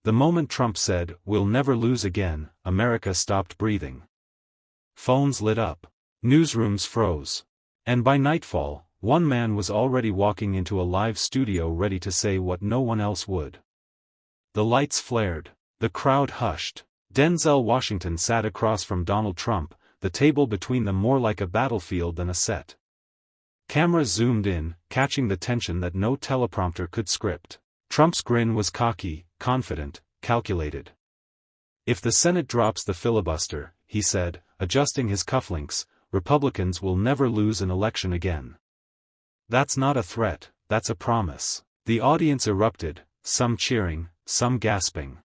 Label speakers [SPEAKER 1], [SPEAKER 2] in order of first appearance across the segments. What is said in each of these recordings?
[SPEAKER 1] The moment Trump said, "We'll never lose again," America stopped breathing. Phones lit up. Newsrooms froze. And by nightfall, one man was already walking into a live studio ready to say what no one else would. The lights flared. The crowd hushed. Denzel Washington sat across from Donald Trump, the table between them more like a battlefield than a set. Cameras zoomed in, catching the tension that no teleprompter could script. Trump's grin was cocky, confident, calculated. "If the Senate drops the filibuster," he said, adjusting his cufflinks, "Republicans will never lose an election again." "That's not a threat, that's a promise." The audience erupted, some cheering, some gasping.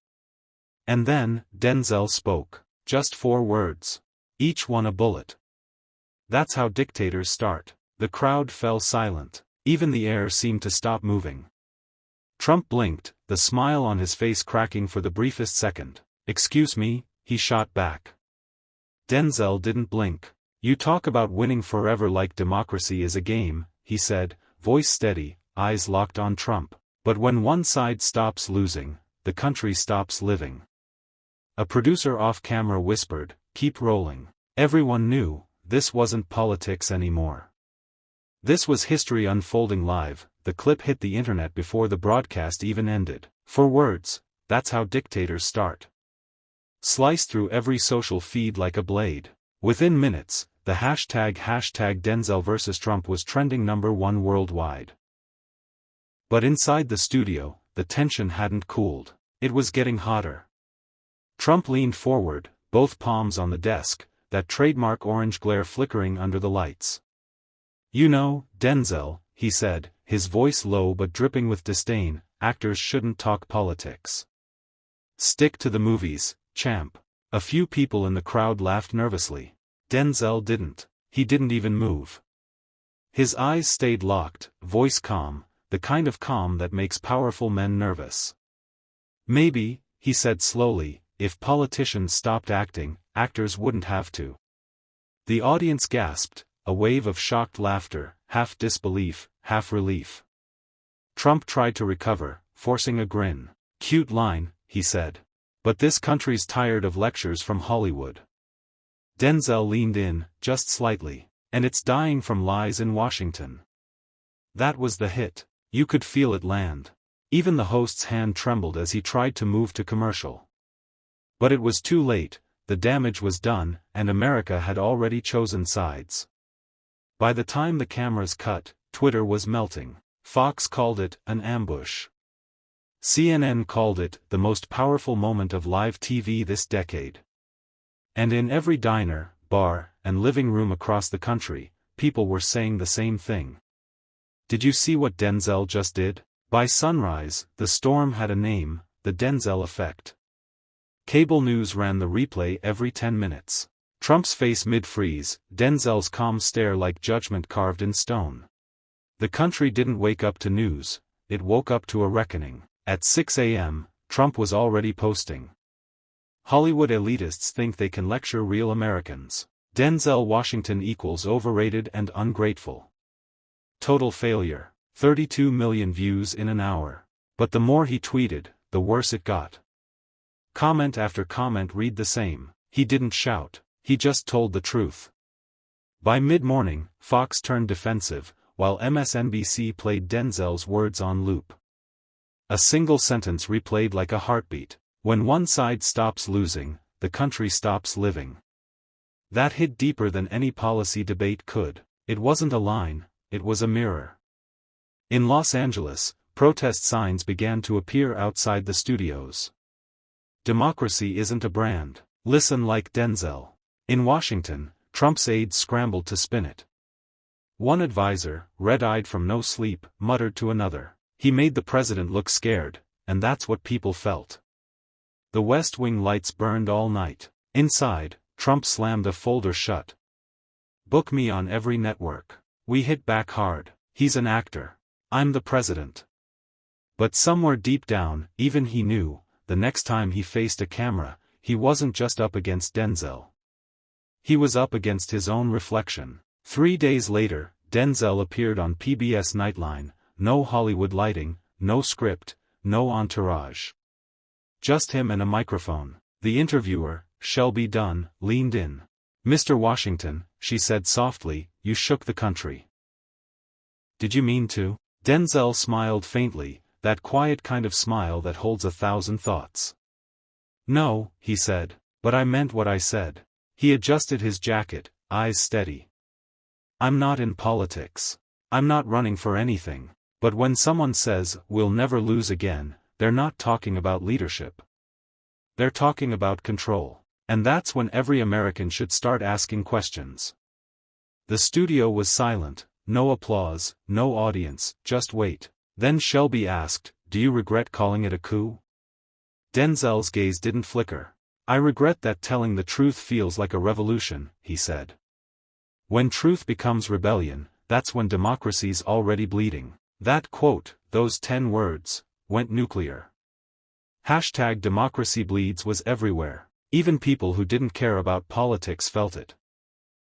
[SPEAKER 1] And then, Denzel spoke. Just 4 words. Each one a bullet. "That's how dictators start." The crowd fell silent. Even the air seemed to stop moving. Trump blinked, the smile on his face cracking for the briefest second. "Excuse me," he shot back. Denzel didn't blink. "You talk about winning forever like democracy is a game," he said, voice steady, eyes locked on Trump. "But when one side stops losing, the country stops living." A producer off-camera whispered, "Keep rolling." Everyone knew, this wasn't politics anymore. This was history unfolding live. The clip hit the internet before the broadcast even ended. 4 words, that's how dictators start. Sliced through every social feed like a blade. Within minutes, the hashtag Denzel versus Trump was trending #1 worldwide. But inside the studio, the tension hadn't cooled. It was getting hotter. Trump leaned forward, both palms on the desk, that trademark orange glare flickering under the lights. "You know, Denzel," he said, his voice low but dripping with disdain, "actors shouldn't talk politics. Stick to the movies, champ." A few people in the crowd laughed nervously. Denzel didn't. He didn't even move. His eyes stayed locked, voice calm, the kind of calm that makes powerful men nervous. "Maybe," he said slowly, "if politicians stopped acting, actors wouldn't have to." The audience gasped, a wave of shocked laughter, half disbelief, half relief. Trump tried to recover, forcing a grin. "Cute line," he said. "But this country's tired of lectures from Hollywood." Denzel leaned in, just slightly. "And it's dying from lies in Washington." That was the hit. You could feel it land. Even the host's hand trembled as he tried to move to commercial. But it was too late, the damage was done, and America had already chosen sides. By the time the cameras cut, Twitter was melting. Fox called it an ambush. CNN called it the most powerful moment of live TV this decade. And in every diner, bar, and living room across the country, people were saying the same thing. "Did you see what Denzel just did?" By sunrise, the storm had a name, the Denzel effect. Cable news ran the replay every 10 minutes. Trump's face mid-freeze, Denzel's calm stare like judgment carved in stone. The country didn't wake up to news, it woke up to a reckoning. At 6 a.m., Trump was already posting. "Hollywood elitists think they can lecture real Americans. Denzel Washington equals overrated and ungrateful. Total failure. 32 million views in an hour." But the more he tweeted, the worse it got. Comment after comment read the same. He didn't shout, he just told the truth. By mid-morning, Fox turned defensive, while MSNBC played Denzel's words on loop. A single sentence replayed like a heartbeat. "When one side stops losing, the country stops living." That hit deeper than any policy debate could. It wasn't a line, it was a mirror. In Los Angeles, protest signs began to appear outside the studios. "Democracy isn't a brand. Listen like Denzel." In Washington, Trump's aides scrambled to spin it. One advisor, red-eyed from no sleep, muttered to another, "He made the president look scared," and that's what people felt. The West Wing lights burned all night. Inside, Trump slammed a folder shut. "Book me on every network. We hit back hard. He's an actor. I'm the president." But somewhere deep down, even he knew, the next time he faced a camera, he wasn't just up against Denzel. He was up against his own reflection. 3 days later, Denzel appeared on PBS Nightline, no Hollywood lighting, no script, no entourage. Just him and a microphone. The interviewer, Shelby Dunn, leaned in. "Mr. Washington," she said softly, "you shook the country." "Did you mean to?" Denzel smiled faintly, that quiet kind of smile that holds 1,000 thoughts. "No," he said, "but I meant what I said." He adjusted his jacket, eyes steady. "I'm not in politics. I'm not running for anything. But when someone says, 'we'll never lose again,' they're not talking about leadership. They're talking about control. And that's when every American should start asking questions." The studio was silent, no applause, no audience, just wait. Then Shelby asked, "Do you regret calling it a coup?" Denzel's gaze didn't flicker. "I regret that telling the truth feels like a revolution," he said. "When truth becomes rebellion, that's when democracy's already bleeding." That quote, those 10 words, went nuclear. Hashtag democracy bleeds was everywhere. Even people who didn't care about politics felt it.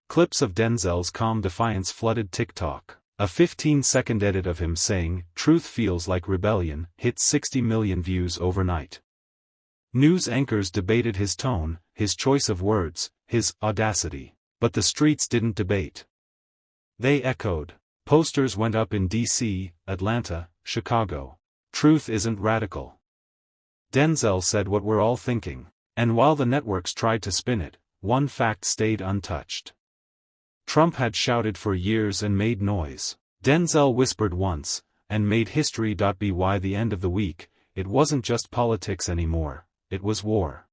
[SPEAKER 1] Clips of Denzel's calm defiance flooded TikTok. A 15-second edit of him saying, "Truth feels like rebellion," hit 60 million views overnight. News anchors debated his tone, his choice of words, his audacity. But the streets didn't debate. They echoed. Posters went up in D.C., Atlanta, Chicago. "Truth isn't radical." Denzel said what we're all thinking. And while the networks tried to spin it, one fact stayed untouched. Trump had shouted for years and made noise. Denzel whispered once, and made history. By the end of the week, it wasn't just politics anymore, it was war.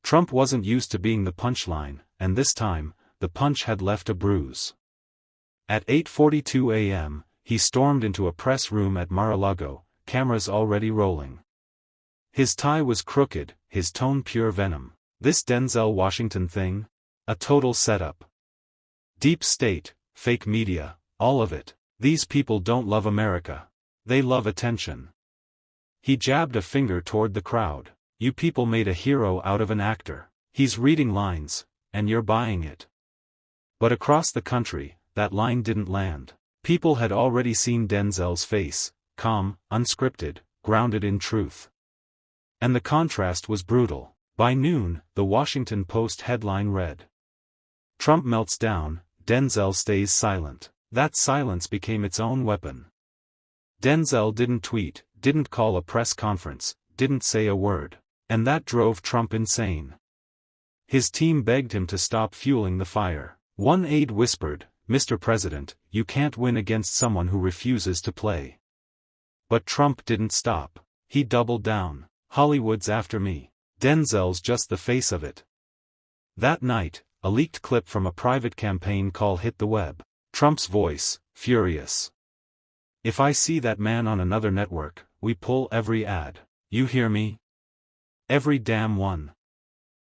[SPEAKER 1] Trump wasn't used to being the punchline, and this time, the punch had left a bruise. At 8:42 a.m., he stormed into a press room at Mar-a-Lago, cameras already rolling. His tie was crooked, his tone pure venom. This Denzel Washington thing? A total setup. Deep state, fake media, all of it. These people don't love America. They love attention. He jabbed a finger toward the crowd. "You people made a hero out of an actor. He's reading lines, and you're buying it." But across the country, that line didn't land. People had already seen Denzel's face, calm, unscripted, grounded in truth. And the contrast was brutal. By noon, the Washington Post headline read, "Trump melts down, Denzel stays silent." That silence became its own weapon. Denzel didn't tweet, didn't call a press conference, didn't say a word. And that drove Trump insane. His team begged him to stop fueling the fire. One aide whispered, "Mr. President, you can't win against someone who refuses to play." But Trump didn't stop. He doubled down. "Hollywood's after me. Denzel's just the face of it." That night, a leaked clip from a private campaign call hit the web. Trump's voice, furious. "If I see that man on another network, we pull every ad. You hear me? Every damn one."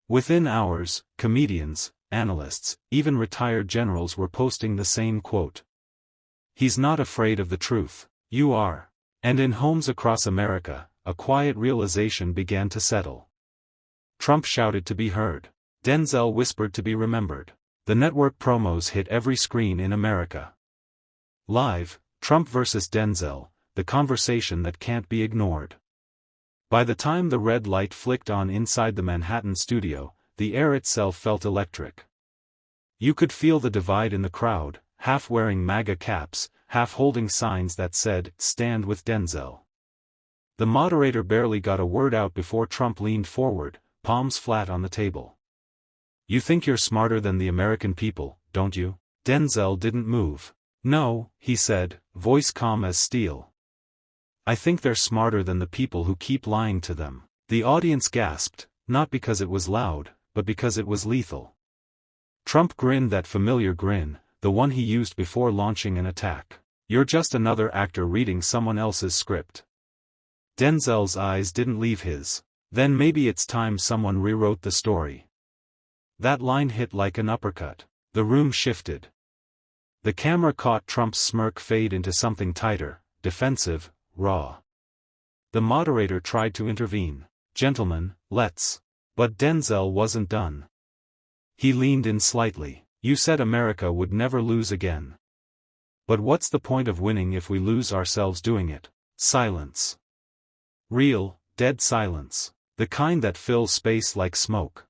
[SPEAKER 1] Within hours, comedians, analysts, even retired generals were posting the same quote. "He's not afraid of the truth. You are." And in homes across America, a quiet realization began to settle. Trump shouted to be heard. Denzel whispered to be remembered. The network promos hit every screen in America. Live, Trump versus Denzel, the conversation that can't be ignored. By the time the red light flicked on inside the Manhattan studio, the air itself felt electric. You could feel the divide in the crowd, half wearing MAGA caps, half holding signs that said, "Stand with Denzel." The moderator barely got a word out before Trump leaned forward, palms flat on the table. "You think you're smarter than the American people, don't you?" Denzel didn't move. "No," he said, voice calm as steel. "I think they're smarter than the people who keep lying to them." The audience gasped, not because it was loud, but because it was lethal. Trump grinned that familiar grin, the one he used before launching an attack. "You're just another actor reading someone else's script." Denzel's eyes didn't leave his. "Then maybe it's time someone rewrote the story." That line hit like an uppercut. The room shifted. The camera caught Trump's smirk fade into something tighter, defensive, raw. The moderator tried to intervene. "Gentlemen, let's." But Denzel wasn't done. He leaned in slightly. "You said America would never lose again. But what's the point of winning if we lose ourselves doing it?" Silence. Real, Dead silence. The kind that fills space like smoke.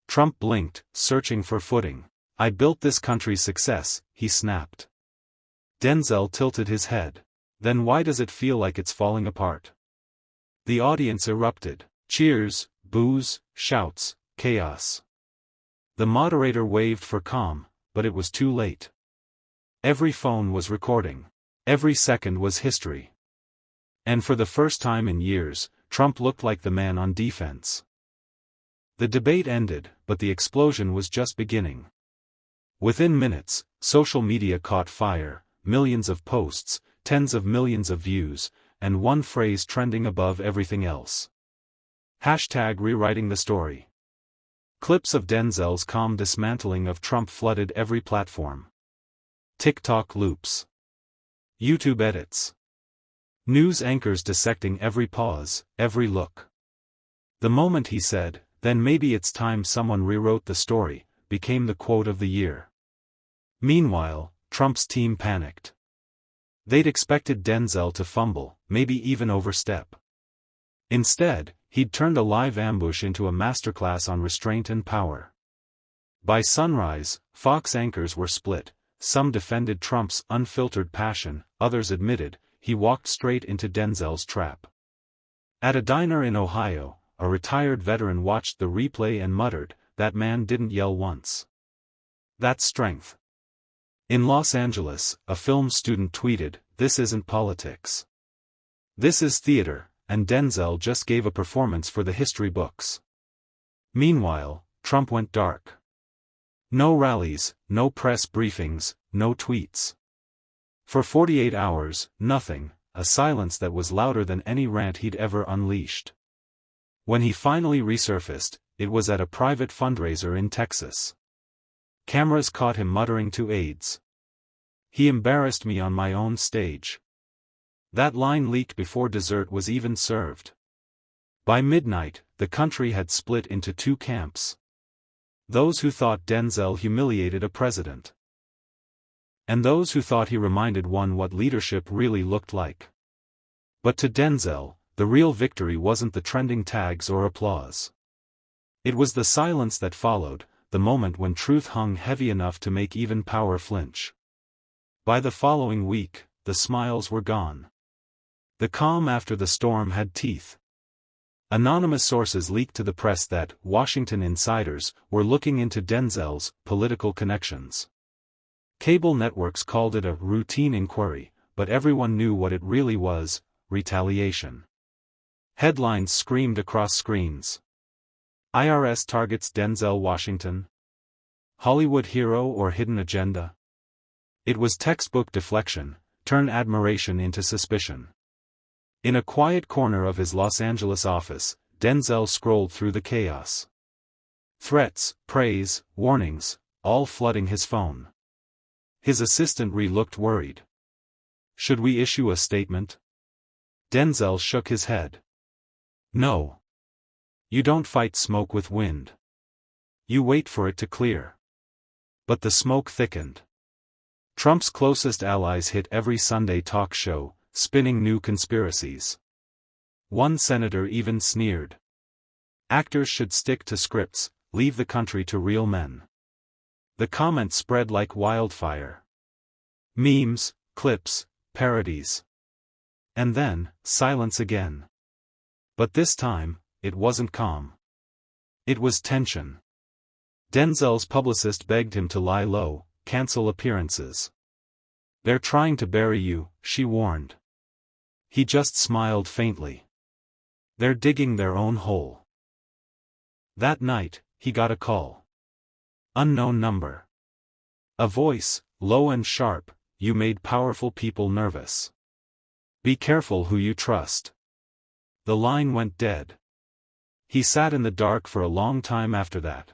[SPEAKER 1] Trump blinked, searching for footing. "I built this country's success," he snapped. Denzel tilted his head. "Then why does it feel like it's falling apart?" The audience erupted. Cheers, boos, shouts, chaos. The moderator waved for calm, but it was too late. Every phone was recording. Every second was history. And for the first time in years, Trump looked like the man on defense. The debate ended, but the explosion was just beginning. Within minutes, social media caught fire, millions of posts, tens of millions of views, and one phrase trending above everything else. #rewriting the story. Clips of Denzel's calm dismantling of Trump flooded every platform. TikTok loops. YouTube edits. News anchors dissecting every pause, every look. The moment he said, "Then maybe it's time someone rewrote the story," became the quote of the year. Meanwhile, Trump's team panicked. They'd expected Denzel to fumble, maybe even overstep. Instead, he'd turned a live ambush into a masterclass on restraint and power. By sunrise, Fox anchors were split. Some defended Trump's unfiltered passion, others admitted, he walked straight into Denzel's trap. At a diner in Ohio, a retired veteran watched the replay and muttered, "That man didn't yell once. That's strength." In Los Angeles, a film student tweeted, "This isn't politics. This is theater, and Denzel just gave a performance for the history books." Meanwhile, Trump went dark. No rallies, no press briefings, no tweets. For 48 hours, nothing, a silence that was louder than any rant he'd ever unleashed. When he finally resurfaced, it was at a private fundraiser in Texas. Cameras caught him muttering to aides, "He embarrassed me on my own stage." That line leaked before dessert was even served. By midnight, the country had split into two camps. Those who thought Denzel humiliated a president. And those who thought he reminded one what leadership really looked like. But to Denzel, the real victory wasn't the trending tags or applause. It was the silence that followed, the moment when truth hung heavy enough to make even power flinch. By the following week, the smiles were gone. The calm after the storm had teeth. Anonymous sources leaked to the press that Washington insiders were looking into Denzel's political connections. Cable networks called it a routine inquiry, but everyone knew what it really was: retaliation. Headlines screamed across screens. IRS targets Denzel Washington. Hollywood hero or hidden agenda? It was textbook deflection, turn admiration into suspicion. In a quiet corner of his Los Angeles office, Denzel scrolled through the chaos. Threats, praise, warnings, all flooding his phone. His assistant looked worried. "Should we issue a statement?" Denzel shook his head. "No. You don't fight smoke with wind. You wait for it to clear." But the smoke thickened. Trump's closest allies hit every Sunday talk show, spinning new conspiracies. One senator even sneered. "Actors should stick to scripts, leave the country to real men." The comments spread like wildfire. Memes, clips, parodies. And then, silence again. But this time, it wasn't calm. It was tension. Denzel's publicist begged him to lie low, cancel appearances. "They're trying to bury you," she warned. He just smiled faintly. "They're digging their own hole." That night, he got a call. Unknown number. A voice, low and sharp, "You made powerful people nervous. Be careful who you trust." The line went dead. He sat in the dark for a long time after that.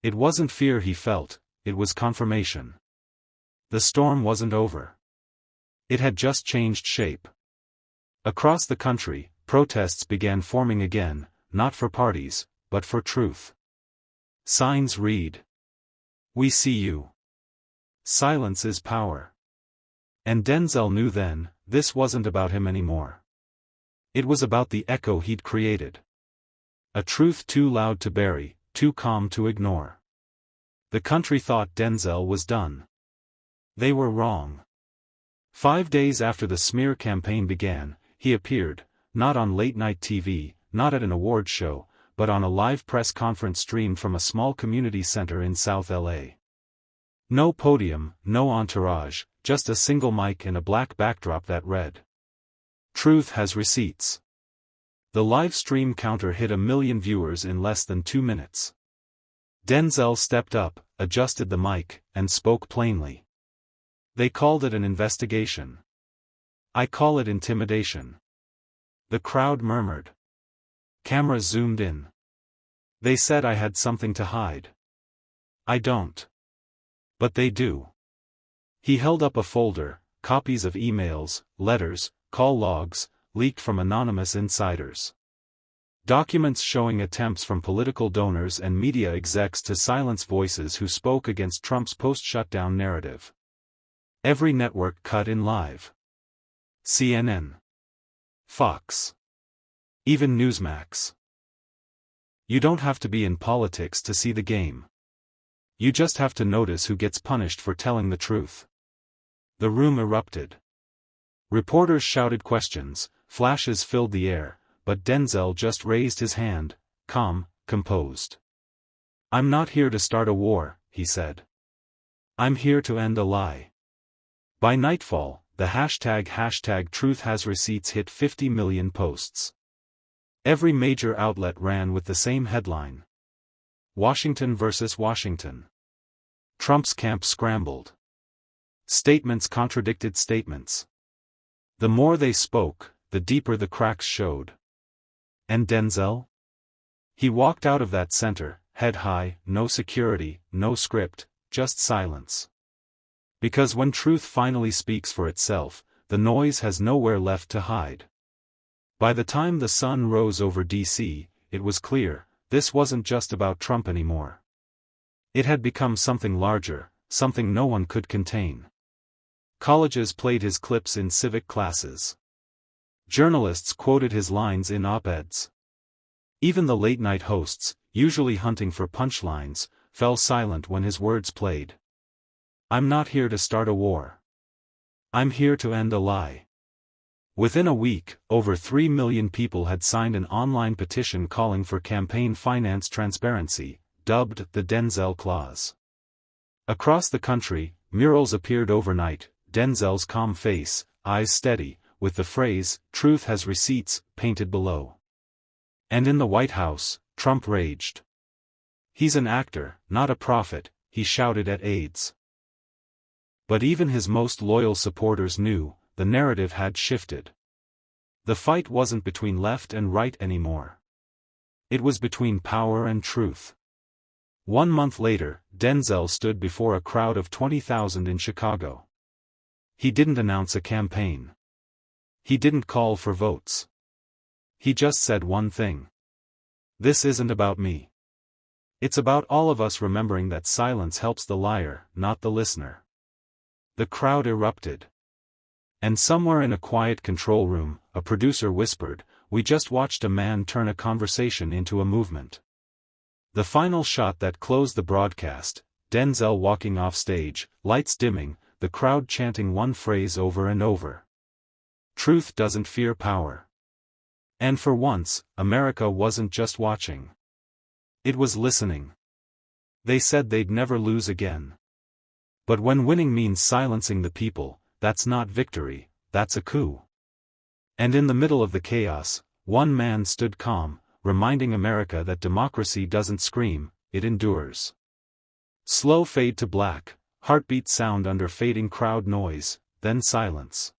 [SPEAKER 1] It wasn't fear he felt, it was confirmation. The storm wasn't over. It had just changed shape. Across the country, protests began forming again, not for parties, but for truth. Signs read, "We see you. Silence is power." And Denzel knew then, this wasn't about him anymore. It was about the echo he'd created. A truth too loud to bury, too calm to ignore. The country thought Denzel was done. They were wrong. 5 days after the smear campaign began, he appeared, not on late-night TV, not at an award show, but on a live press conference streamed from a small community center in South LA. No podium, no entourage, just a single mic and a black backdrop that read, "Truth has receipts." The live stream counter hit 1 million viewers in less than 2 minutes. Denzel stepped up, adjusted the mic, and spoke plainly. They called it an investigation. I call it intimidation. The crowd murmured. Cameras zoomed in. They said I had something to hide. I don't. But they do. He held up a folder, copies of emails, letters, call logs, leaked from anonymous insiders. Documents showing attempts from political donors and media execs to silence voices who spoke against Trump's post-shutdown narrative. Every network cut in live. CNN. Fox. Even Newsmax. You don't have to be in politics to see the game. You just have to notice who gets punished for telling the truth. The room erupted. Reporters shouted questions, flashes filled the air, but Denzel just raised his hand, calm, composed. I'm not here to start a war, he said. I'm here to end a lie. By nightfall, the hashtag #TruthHasReceipts hit 50 million posts. Every major outlet ran with the same headline. Washington versus Washington. Trump's camp scrambled. Statements contradicted statements. The more they spoke, the deeper the cracks showed. And Denzel? He walked out of that center, head high, no security, no script, just silence. Because when truth finally speaks for itself, the noise has nowhere left to hide. By the time the sun rose over D.C., it was clear, this wasn't just about Trump anymore. It had become something larger, something no one could contain. Colleges played his clips in civic classes. Journalists quoted his lines in op-eds. Even the late-night hosts, usually hunting for punchlines, fell silent when his words played. I'm not here to start a war. I'm here to end a lie. Within a week, over 3 million people had signed an online petition calling for campaign finance transparency, dubbed the Denzel Clause. Across the country, murals appeared overnight, Denzel's calm face, eyes steady, with the phrase, "Truth has receipts," painted below. And in the White House, Trump raged. He's an actor, not a prophet, he shouted at aides. But even his most loyal supporters knew, the narrative had shifted. The fight wasn't between left and right anymore. It was between power and truth. 1 month later, Denzel stood before a crowd of 20,000 in Chicago. He didn't announce a campaign. He didn't call for votes. He just said one thing. This isn't about me. It's about all of us remembering that silence helps the liar, not the listener. The crowd erupted. And somewhere in a quiet control room, a producer whispered, "We just watched a man turn a conversation into a movement." The final shot that closed the broadcast, Denzel walking off stage, lights dimming, the crowd chanting one phrase over and over. Truth doesn't fear power. And for once, America wasn't just watching. It was listening. They said they'd never lose again. But when winning means silencing the people, that's not victory, that's a coup. And in the middle of the chaos, one man stood calm, reminding America that democracy doesn't scream, it endures. Slow fade to black, heartbeat sound under fading crowd noise, then silence.